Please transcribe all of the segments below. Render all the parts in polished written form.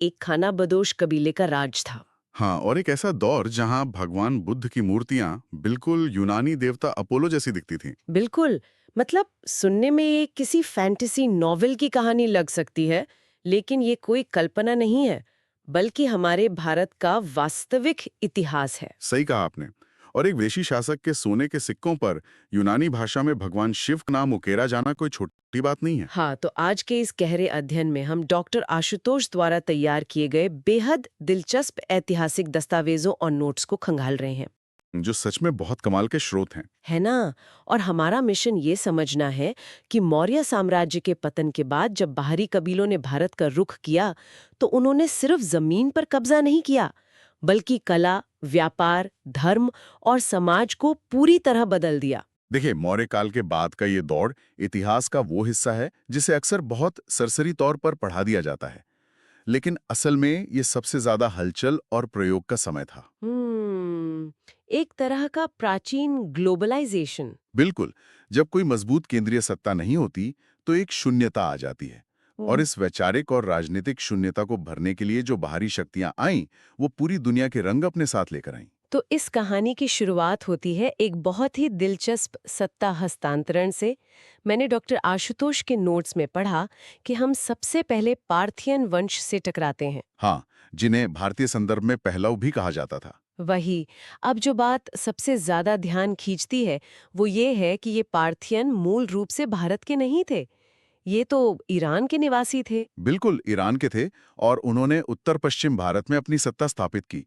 एक खानाबदोश कबीले का राज था। हाँ, और एक ऐसा दौर जहां भगवान बुद्ध की मूर्तियां बिल्कुल यूनानी देवता अपोलो जैसी दिखती थीं। बिल्कुल। मतलब सुनने में ये किसी फैंटेसी नॉवेल की कहानी लग सकती है, लेकिन ये कोई कल्पना नहीं है, बल्कि हमारे भारत का वास्तविक इतिहास है। सही कहा आपने। और एक विदेशी शासक के सोने के सिक्कों पर यूनानी भाषा में भगवान शिव का नाम उकेरा जाना कोई छोटी बात नहीं है। हाँ, तो आज के इस गहरे अध्ययन में हम डॉक्टर आशुतोष द्वारा तैयार किए गए बेहद दिलचस्प ऐतिहासिक दस्तावेजों और नोट्स को खंगाल रहे हैं। जो सच में बहुत कमाल के स्रोत हैं। है ना? और हमारा मिशन ये समझना है कि मौर्य साम्राज्य के पतन के बाद जब बाहरी कबीलों ने भारत का रुख किया, तो उन्होंने सिर्फ जमीन पर कब्जा नहीं किया, बल्कि कला, व्यापार, धर्म और समाज को पूरी तरह बदल दिया। देखिए, मौर्य काल के बाद का ये दौर इतिहास का वो हिस्सा है जिसे अक्सर बहुत सरसरी तौर पर पढ़ा दिया जाता है, लेकिन असल में ये सबसे ज्यादा हलचल और प्रयोग का समय था। एक तरह का प्राचीन ग्लोबलाइजेशन। बिल्कुल। जब कोई मजबूत केंद्रीय सत्ता नहीं होती तो एक शून्यता आ जाती है, और इस वैचारिक और राजनीतिक शून्यता को भरने के लिए जो बाहरी शक्तियां आईं, वो पूरी दुनिया के रंग अपने साथ लेकर आईं। तो इस कहानी की शुरुआत होती है एक बहुत ही दिलचस्प सत्ता हस्तांतरण से। मैंने डॉक्टर आशुतोष के नोट्स में पढ़ा कि हम सबसे पहले पार्थियन वंश से टकराते हैं। हाँ, जिन्हें भारतीय संदर्भ में पहलव भी कहा जाता था। वही। अब जो बात सबसे ज्यादा ध्यान खींचती है, वो ये है कि ये पार्थियन मूल रूप से भारत के नहीं थे। ये तो ईरान के निवासी थे। बिल्कुल ईरान के थे, और उन्होंने उत्तर पश्चिम भारत में अपनी सत्ता स्थापित की।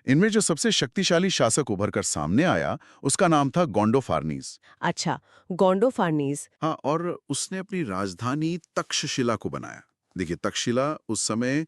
इनमें जो सबसे शक्तिशाली शासक उभर कर सामने आया, उसका नाम था गोंडोफार्नीस। अच्छा, गोंडोफार्नीज। हाँ, और उसने अपनी राजधानी तक्षशिला को बनाया। देखिए, तक्षशिला उस समय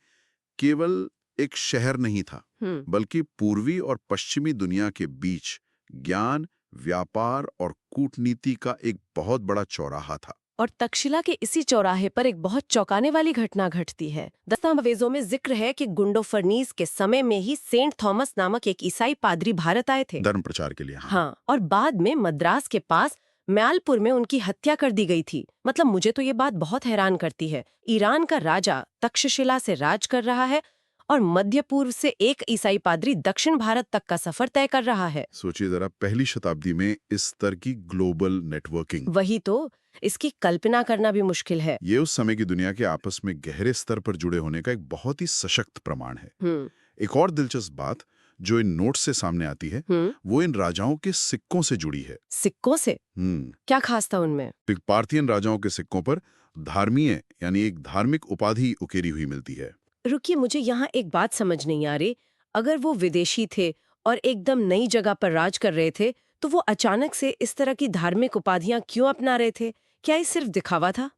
केवल एक शहर नहीं था, हम्म। बल्कि पूर्वी और पश्चिमी दुनिया के बीच ज्ञान, व्यापार और कूटनीति का एक बहुत बड़ा चौराहा था। और तक्षशिला के इसी चौराहे पर एक बहुत चौंकाने वाली घटना घटती है। दस्तावेजों में जिक्र है कि गुंडोफर्नीस के समय में ही सेंट थॉमस नामक एक ईसाई पादरी भारत आए थे। धर्म प्रचार के लिए। हाँ, और बाद में मद्रास के पास म्यालपुर में उनकी हत्या कर दी गई थी। मतलब मुझे तो ये बात बहुत हैरान करती है। ईरान का राजा तक्षशिला से राज कर रहा है और मध्य पूर्व से एक ईसाई पादरी दक्षिण भारत तक का सफर तय कर रहा है। सोचिए जरा, पहली शताब्दी में इस स्तर की ग्लोबल नेटवर्किंग। वही तो, इसकी कल्पना करना भी मुश्किल है। ये उस समय की दुनिया के आपस में गहरे स्तर पर जुड़े होने का एक बहुत ही सशक्त प्रमाण है। एक और दिलचस्प बात जो इन नोट्स से सामने आती है, वो इन राजाओं के सिक्कों से जुड़ी है। सिक्कों से? क्या खास था उनमें? पार्थियन राजाओं के सिक्कों पर धार्मीय यानी एक धार्मिक उपाधि उकेरी हुई मिलती है। रुकिए, मुझे यहाँ एक बात समझ नहीं आ रही। अगर वो विदेशी थे और एकदम नई जगह पर राज कर रहे थे, तो वो अचानक से इस तरह की धार्मिक उपाधियां क्यों अपना रहे थे? क्या ये सिर्फ दिखावा था?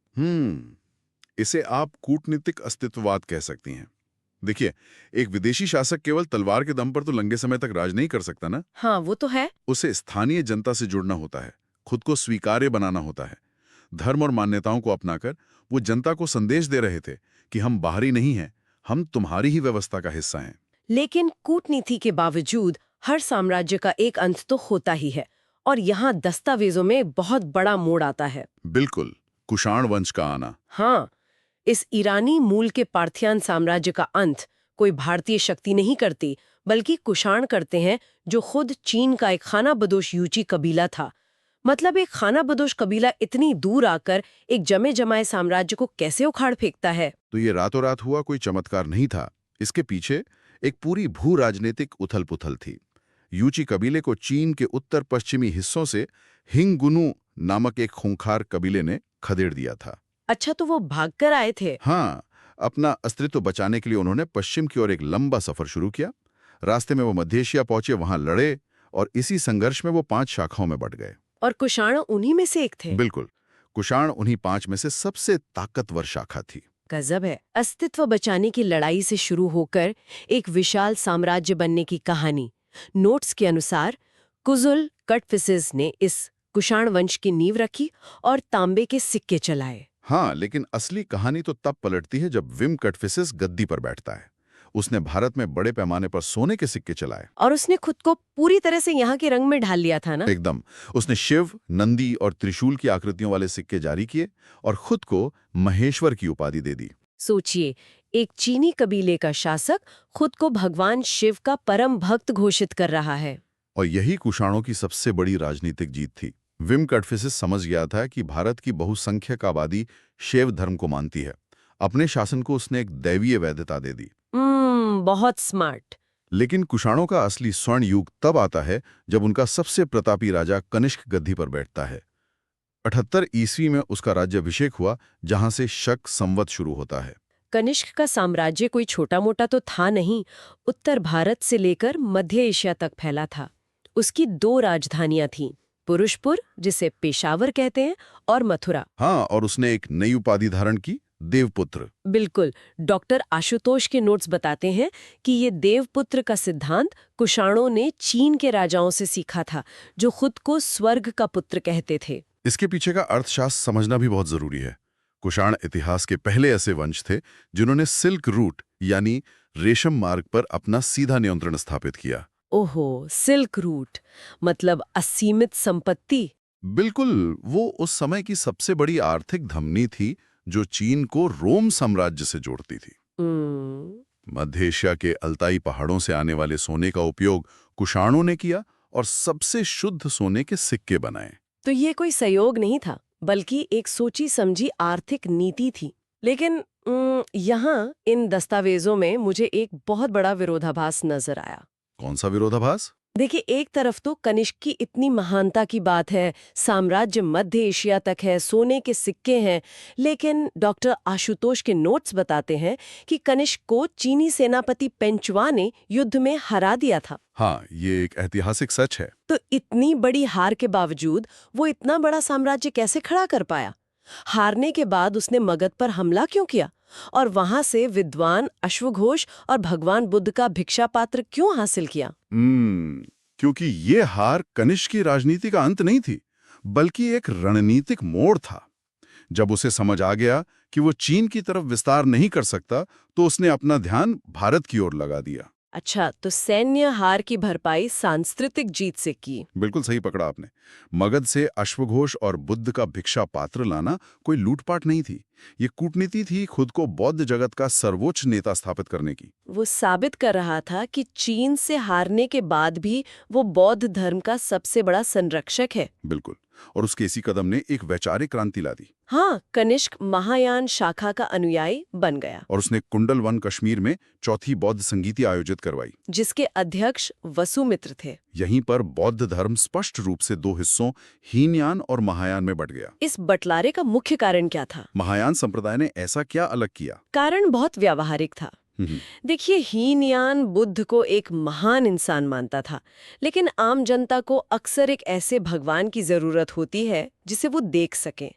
इसे आप कूटनीतिक अस्तित्ववाद कह सकती हैं। देखिए, एक विदेशी शासक केवल तलवार के दम पर तो लंबे समय तक राज नहीं कर सकता ना। हाँ, वो तो है। उसे स्थानीय जनता से जुड़ना होता है, खुद को स्वीकार्य बनाना होता है। धर्म और मान्यताओं को अपनाकर वो जनता को संदेश दे रहे थे कि हम बाहरी नहीं हैं, हम तुम्हारी ही व्यवस्था का हिस्सा हैं। लेकिन कूटनीति के बावजूद हर साम्राज्य का एक अंत तो होता ही है, और यहाँ दस्तावेजों में बहुत बड़ा मोड़ आता है। बिल्कुल, कुषाण वंश का आना। हाँ, इस ईरानी मूल के पार्थियन साम्राज्य का अंत कोई भारतीय शक्ति नहीं करती, बल्कि कुषाण करते हैं, जो खुद चीन का एक खानाबदोश यूची कबीला था। मतलब एक खानाबदोश कबीला इतनी दूर आकर एक जमे जमाए साम्राज्य को कैसे उखाड़ फेंकता है? तो ये रातों रात हुआ कोई चमत्कार नहीं था। इसके पीछे एक पूरी भू राजनीतिक उथल पुथल थी। यूची कबीले को चीन के उत्तर पश्चिमी हिस्सों से हिंगुनु नामक एक खूंखार कबीले ने खदेड़ दिया था। अच्छा, तो वो भागकर आए थे? हाँ, अपना अस्तित्व बचाने के लिए उन्होंने पश्चिम की ओर एक लंबा सफर शुरू किया। रास्ते में वो मध्य एशिया पहुंचे, वहां लड़े, और इसी संघर्ष में वो 5 शाखाओं में बंट गए। और कुषाण उन्हीं में से एक थे? बिल्कुल, कुषाण उन्हीं 5 में से सबसे ताकतवर शाखा थी। गजब है। अस्तित्व बचाने की लड़ाई से शुरू होकर एक विशाल साम्राज्य बनने की कहानी। नोट्स के अनुसार कुजुल कटफिसेस ने इस कुषाण वंश की नींव रखी और तांबे के सिक्के चलाए। हाँ, लेकिन असली कहानी तो तब पलटती है जब विम कटफिसेस गद्दी पर बैठता है। उसने भारत में बड़े पैमाने पर सोने के सिक्के चलाए। और उसने खुद को पूरी तरह से यहाँ के रंग में ढाल लिया था ना? एकदम। उसने शिव, नंदी और त्रिशूल की आकृतियों वाले सिक्के जारी किए और खुद को महेश्वर की उपाधि दे दी। सोचिए, एक चीनी कबीले का शासक खुद को भगवान शिव का परम भक्त घोषित कर रहा है। और यही कुषाणों की सबसे बड़ी राजनीतिक जीत थी। विम कटफिसिस समझ गया था कि भारत की बहुसंख्यक आबादी शैव धर्म को मानती है। अपने शासन को उसने एक दैवीय वैधता दे दी। बहुत स्मार्ट। लेकिन कुषाणों का असली स्वर्ण युग तब आता है जब उनका सबसे प्रतापी राजा कनिष्क गद्दी पर बैठता है। 78 ईस्वी में उसका राज्याभिषेक हुआ, जहां से शक संवत शुरू होता है। कनिष्क का साम्राज्य कोई छोटा मोटा तो था नहीं, उत्तर भारत से लेकर मध्य एशिया तक फैला था। उसकी 2 राजधानियां थीं, पुरुषपुर, जिसे पेशावर कहते हैं, और मथुरा। हाँ, और उसने एक नई उपाधि धारण की, देवपुत्र। बिल्कुल। डॉक्टर आशुतोष के नोट्स बताते हैं कि ये देवपुत्र का सिद्धांत कुषाणों ने चीन के राजाओं से सीखा था, जो खुद को स्वर्ग का पुत्र कहते थे। इसके पीछे का अर्थशास्त्र समझना भी बहुत जरूरी है। कुषाण इतिहास के पहले ऐसे वंश थे जिन्होंने सिल्क रूट यानी रेशम मार्ग पर अपना सीधा नियंत्रण स्थापित किया। ओहो, सिल्क रूट मतलब असीमित संपत्ति। बिल्कुल, वो उस समय की सबसे बड़ी आर्थिक धमनी थी जो चीन को रोम साम्राज्य से जोड़ती थी। मध्य एशिया के अल्ताई पहाड़ों से आने वाले सोने का उपयोग कुषाणों ने किया और सबसे शुद्ध सोने के सिक्के बनाए। तो ये कोई सहयोग नहीं था, बल्कि एक सोची समझी आर्थिक नीति थी। लेकिन यहाँ इन दस्तावेजों में मुझे एक बहुत बड़ा विरोधाभास नजर आया। कौन सा विरोधाभास? देखिए, एक तरफ तो कनिष्क की इतनी महानता की बात है, साम्राज्य मध्य एशिया तक है, सोने के सिक्के हैं, लेकिन डॉक्टर आशुतोष के नोट्स बताते हैं कि कनिष्क को चीनी सेनापति पेंचुआ ने युद्ध में हरा दिया था। हाँ, ये एक ऐतिहासिक सच है। तो इतनी बड़ी हार के बावजूद वो इतना बड़ा साम्राज्य कैसे खड़ा कर पाया? हारने के बाद उसने मगध पर हमला क्यों किया? और वहां से विद्वान अश्वघोष और भगवान बुद्ध का भिक्षा पात्र क्यों हासिल किया? क्योंकि ये हार कनिष्क की राजनीति का अंत नहीं थी, बल्कि एक रणनीतिक मोड़ था। जब उसे समझ आ गया कि वो चीन की तरफ विस्तार नहीं कर सकता, तो उसने अपना ध्यान भारत की ओर लगा दिया। अच्छा, तो सैन्य हार की भरपाई सांस्कृतिक जीत से की। बिल्कुल सही पकड़ा आपने। मगध से अश्वघोष और बुद्ध का भिक्षा पात्र लाना कोई लूटपाट नहीं थी। ये कूटनीति थी खुद को बौद्ध जगत का सर्वोच्च नेता स्थापित करने की। वो साबित कर रहा था कि चीन से हारने के बाद भी वो बौद्ध धर्म का सबसे बड़ा संरक्षक है। बिल्कुल, और उसके इसी कदम ने एक वैचारिक क्रांति ला दी। हाँ, कनिष्क महायान शाखा का अनुयायी बन गया और उसने कुंडलवन कश्मीर में चौथी बौद्ध संगीति आयोजित करवाई, जिसके अध्यक्ष वसुमित्र थे। यहीं पर बौद्ध धर्म स्पष्ट रूप से 2 हिस्सों हीनयान और महायान में बंट गया। इस बंटवारे का मुख्य कारण क्या था? महायान संप्रदाय ने ऐसा क्या अलग किया? कारण बहुत व्यावहारिक था। देखिए, हीनयान बुद्ध को एक महान इंसान मानता था, लेकिन आम जनता को अक्सर एक ऐसे भगवान की जरूरत होती है जिसे वो देख सके,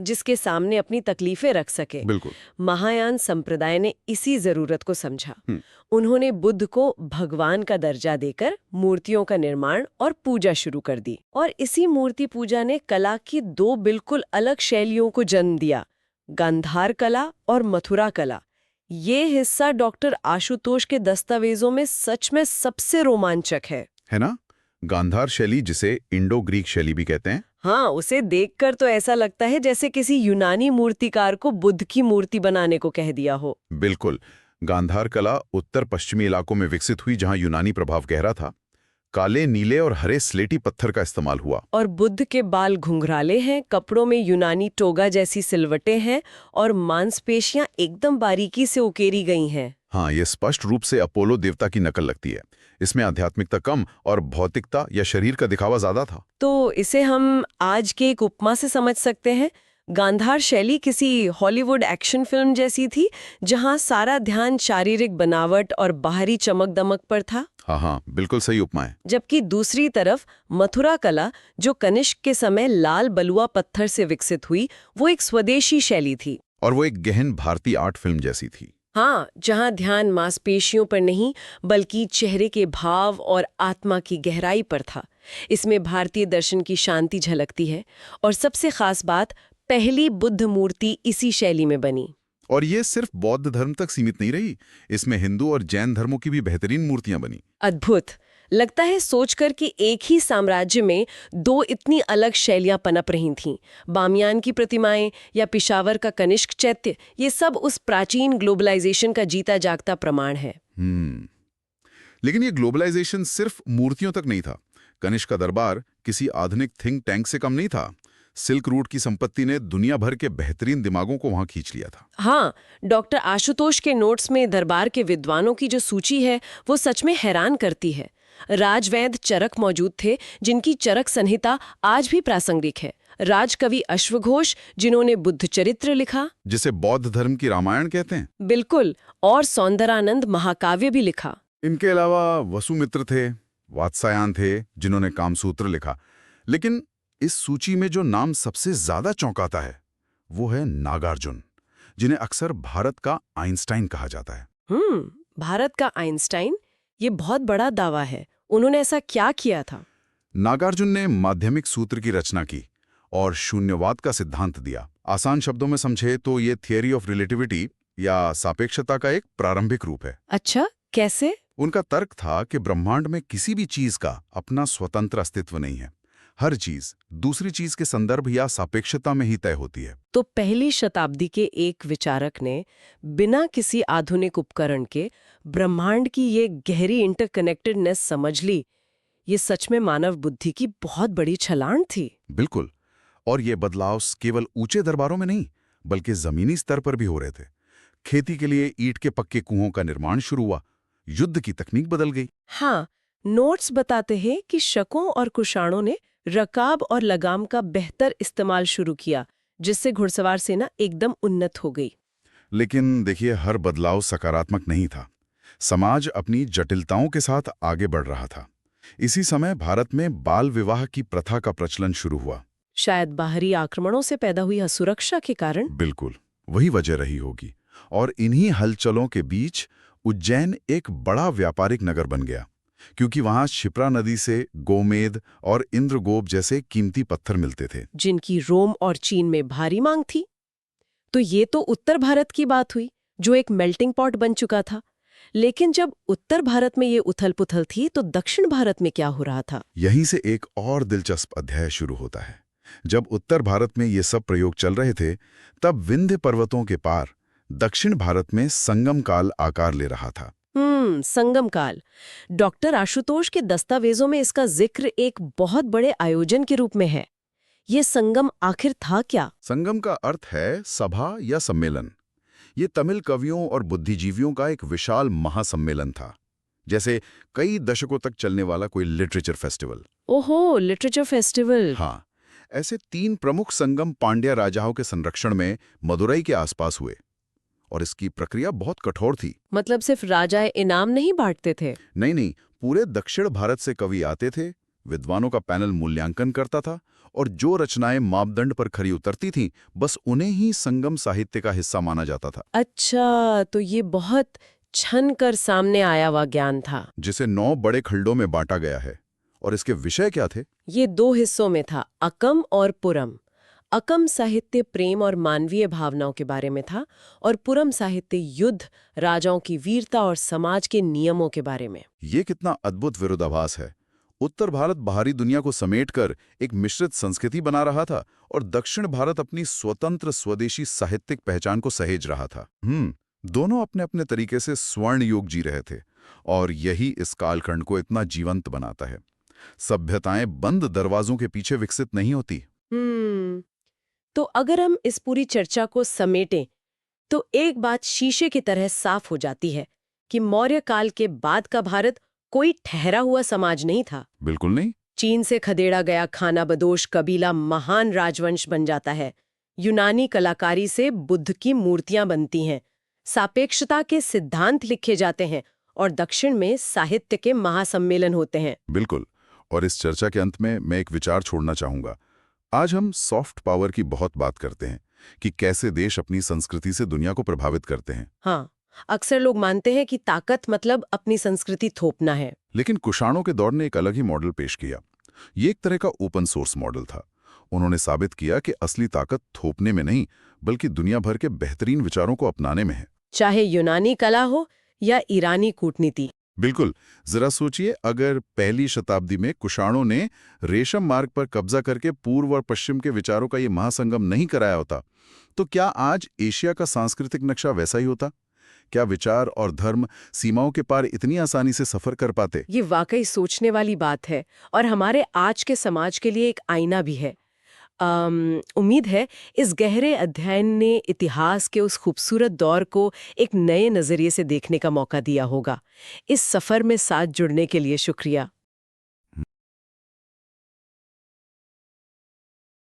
जिसके सामने अपनी तकलीफें रख सके। बिल्कुल। महायान संप्रदाय ने इसी जरूरत को समझा। उन्होंने बुद्ध को भगवान का दर्जा देकर मूर्तियों का निर्माण और पूजा शुरू कर दी, और इसी मूर्ति पूजा ने कला की 2 बिल्कुल अलग शैलियों को जन्म दिया, गांधार कला और मथुरा कला। ये हिस्सा डॉक्टर आशुतोष के दस्तावेजों में सच में सबसे रोमांचक है ना? गांधार शैली, जिसे इंडो ग्रीक शैली भी कहते हैं। हाँ, उसे देखकर तो ऐसा लगता है जैसे किसी यूनानी मूर्तिकार को बुद्ध की मूर्ति बनाने को कह दिया हो। बिल्कुल। गांधार कला उत्तर पश्चिमी इलाकों में विकसित हुई, जहां यूनानी प्रभाव गहरा था। काले, नीले और हरे स्लेटी पत्थर का इस्तेमाल हुआ। और बुद्ध के बाल घुंघराले हैं, कपड़ों में यूनानी टोगा जैसी सिलवटें हैं, और मांसपेशियां एकदम बारीकी से उकेरी गई हैं। हाँ, ये स्पष्ट रूप से अपोलो देवता की नकल लगती है। इसमें आध्यात्मिकता कम और भौतिकता या शरीर का दिखावा ज्यादा था। तो इसे हम आज के एक उपमा से समझ सकते हैं। गांधार शैली किसी हॉलीवुड एक्शन फिल्म जैसी थी, जहां सारा ध्यान शारीरिक बनावट और बाहरी चमक दमक पर था। हाँ, बिल्कुल सही उपमा है। जबकि दूसरी तरफ मथुरा कला, जो कनिष्क के समय लाल बलुआ पत्थर से विकसित हुई, वो एक स्वदेशी शैली थी। और वो एक गहन भारतीय आर्ट फिल्म जैसी थी। हाँ, जहां ध्यान मांसपेशियों पर नहीं, बल्कि चेहरे के भाव और आत्मा की गहराई पर था। इसमें भारतीय दर्शन की शांति झलकती है, और सबसे खास बात, पहली बुद्ध मूर्ति इसी शैली में बनी। और ये सिर्फ बौद्ध धर्म तक सीमित नहीं रही, इसमें हिंदू और जैन धर्मों की भी बेहतरीन मूर्तियां बनी। अद्भुत। लगता है सोचकर कि एक ही साम्राज्य में दो इतनी अलग शैलियां पनप रही थीं। बामियान की प्रतिमाएं या पिशावर का कनिष्क चैत्य, ये सब उस प्राचीन ग्लोबलाइजेशन का जीता जागता प्रमाण है। लेकिन ये ग्लोबलाइजेशन सिर्फ मूर्तियों तक नहीं था। कनिष्क का दरबार किसी आधुनिक थिंक टैंक से कम नहीं था। सिल्क रूट की संपत्ति ने दुनिया भर के बेहतरीन दिमागों को वहां खींच लिया था। हाँ, डॉक्टर आशुतोष के नोट्स में दरबार के विद्वानों की जो सूची है वो सच में हैरान करती है। राजवैद्य चरक मौजूद थे, जिनकी चरक संहिता आज भी प्रासंगिक है। राजकवि अश्वघोष, जिन्होंने बुद्ध चरित्र लिखा, जिसे बौद्ध धर्म की रामायण कहते हैं। बिल्कुल, और सौंदरानंद महाकाव्य भी लिखा। इनके अलावा वसुमित्र थे, वात्सायन थे, जिन्होंने कामसूत्र लिखा। लेकिन इस सूची में जो नाम सबसे ज्यादा चौंकाता है वो है नागार्जुन, जिन्हें अक्सर भारत का आइंस्टाइन कहा जाता है। भारत का आइंस्टाइन, ये बहुत बड़ा दावा है। उन्होंने ऐसा क्या किया था? नागार्जुन ने माध्यमिक सूत्र की रचना की और शून्यवाद का सिद्धांत दिया। आसान शब्दों में समझे तो ये थियरी ऑफ रिलेटिविटी या सापेक्षता का एक प्रारंभिक रूप है। अच्छा, कैसे? उनका तर्क था कि ब्रह्मांड में किसी भी चीज का अपना स्वतंत्र अस्तित्व नहीं है। हर चीज दूसरी चीज के संदर्भ या सापेक्षता में ही तय होती है। तो पहली शताब्दी के एक विचारक ने बिना किसी आधुनिक उपकरण के ब्रह्मांड की ये गहरी इंटरकनेक्टेडनेस समझ ली। ये सच में मानव बुद्धि की बहुत बड़ी छलांग थी। बिल्कुल। और ये बदलाव केवल ऊंचे दरबारों में नहीं, बल्कि जमीनी स्तर पर भी हो रहे थे। खेती के लिए ईंट के पक्के कुओं का निर्माण शुरू हुआ। युद्ध की तकनीक बदल गई। हाँ, नोट्स बताते हैं कि शकों और कुषाणों ने रकाब और लगाम का बेहतर इस्तेमाल शुरू किया, जिससे घुड़सवार सेना एकदम उन्नत हो गई। लेकिन देखिए, हर बदलाव सकारात्मक नहीं था। समाज अपनी जटिलताओं के साथ आगे बढ़ रहा था। इसी समय भारत में बाल विवाह की प्रथा का प्रचलन शुरू हुआ। शायद बाहरी आक्रमणों से पैदा हुई असुरक्षा के कारण। बिल्कुल, वही वजह रही होगी। और इन्हीं हलचलों के बीच उज्जैन एक बड़ा व्यापारिक नगर बन गया, क्योंकि वहां क्षिप्रा नदी से गोमेद और इंद्रगोप जैसे कीमती पत्थर मिलते थे, जिनकी रोम और चीन में भारी मांग थी। तो ये तो उत्तर भारत की बात हुई, जो एक मेल्टिंग पॉट बन चुका था। लेकिन जब उत्तर भारत में ये उथल-पुथल थी, तो दक्षिण भारत में क्या हो रहा था? यहीं से एक और दिलचस्प अध्याय शुरू होता है। जब उत्तर भारत में ये सब प्रयोग चल रहे थे, तब विंध्य पर्वतों के पार दक्षिण भारत में संगम काल आकार ले रहा था। संगम काल। डॉक्टर आशुतोष के दस्तावेजों में इसका जिक्र एक बहुत बड़े आयोजन के रूप में है। ये संगम आखिर था क्या? संगम का अर्थ है सभा या सम्मेलन। ये तमिल कवियों और बुद्धिजीवियों का एक विशाल महासम्मेलन था, जैसे कई दशकों तक चलने वाला कोई लिटरेचर फेस्टिवल। ओहो, लिटरेचर फेस्टिवल। हाँ, ऐसे 3 प्रमुख संगम पांड्या राजाओं के संरक्षण में मदुरई के आसपास हुए। और इसकी प्रक्रिया बहुत कठोर थी। मतलब सिर्फ राजाए इनाम नहीं बांटते थे? नहीं, पूरे दक्षिण भारत से कवि आते थे, विद्वानों का पैनल मूल्यांकन करता था, और जो रचनाएं मापदंड पर खरी उतरती थीं, बस उन्हें ही संगम साहित्य का हिस्सा माना जाता था। अच्छा, तो ये बहुत छन कर सामने आया हुआ ज्ञान था, जिसे 9 बड़े खंडों में बांटा गया है। और इसके विषय क्या थे? ये 2 हिस्सों में था, अकम और पुरम। अकम साहित्य प्रेम और मानवीय भावनाओं के बारे में था, और पुरम साहित्य युद्ध, राजाओं की वीरता और समाज के नियमों के बारे में। ये कितना अद्भुत विरोधाभास है। उत्तर भारत बाहरी दुनिया को समेटकर एक मिश्रित संस्कृति बना रहा था, और दक्षिण भारत अपनी स्वतंत्र स्वदेशी साहित्यिक पहचान को सहेज रहा था। दोनों अपने अपने तरीके से स्वर्ण युग जी रहे थे, और यही इस कालखंड को इतना जीवंत बनाता है। सभ्यताएं बंद दरवाजों के पीछे विकसित नहीं होती। तो अगर हम इस पूरी चर्चा को समेटें, तो एक बात शीशे की तरह साफ हो जाती है कि मौर्य काल के बाद का भारत कोई ठहरा हुआ समाज नहीं था। बिल्कुल नहीं। चीन से खदेड़ा गया खानाबदोश कबीला महान राजवंश बन जाता है। यूनानी कलाकारी से बुद्ध की मूर्तियां बनती हैं। सापेक्षता के सिद्धांत लिखे जाते हैं, और दक्षिण में साहित्य के महासम्मेलन होते हैं। बिल्कुल। और इस चर्चा के अंत में मैं एक विचार छोड़ना चाहूंगा। आज हम सॉफ्ट पावर की बहुत बात करते हैं कि कैसे देश अपनी संस्कृति से दुनिया को प्रभावित करते हैं। हाँ, अक्सर लोग मानते हैं कि ताकत मतलब अपनी संस्कृति थोपना है। लेकिन कुषाणों के दौर ने एक अलग ही मॉडल पेश किया। ये एक तरह का ओपन सोर्स मॉडल था। उन्होंने साबित किया कि असली ताकत थोपने में नहीं, बल्कि दुनिया भर के बेहतरीन विचारों को अपनाने में है। चाहे यूनानी कला हो या ईरानी कूटनीति। बिल्कुल। जरा सोचिए, अगर पहली शताब्दी में कुषाणों ने रेशम मार्ग पर कब्जा करके पूर्व और पश्चिम के विचारों का ये महासंगम नहीं कराया होता, तो क्या आज एशिया का सांस्कृतिक नक्शा वैसा ही होता? क्या विचार और धर्म सीमाओं के पार इतनी आसानी से सफर कर पाते? ये वाकई सोचने वाली बात है और हमारे आज के समाज के लिए एक आईना भी है। उम्मीद है इस गहरे अध्ययन ने इतिहास के उस खूबसूरत दौर को एक नए नजरिए से देखने का मौका दिया होगा। इस सफर में साथ जुड़ने के लिए शुक्रिया।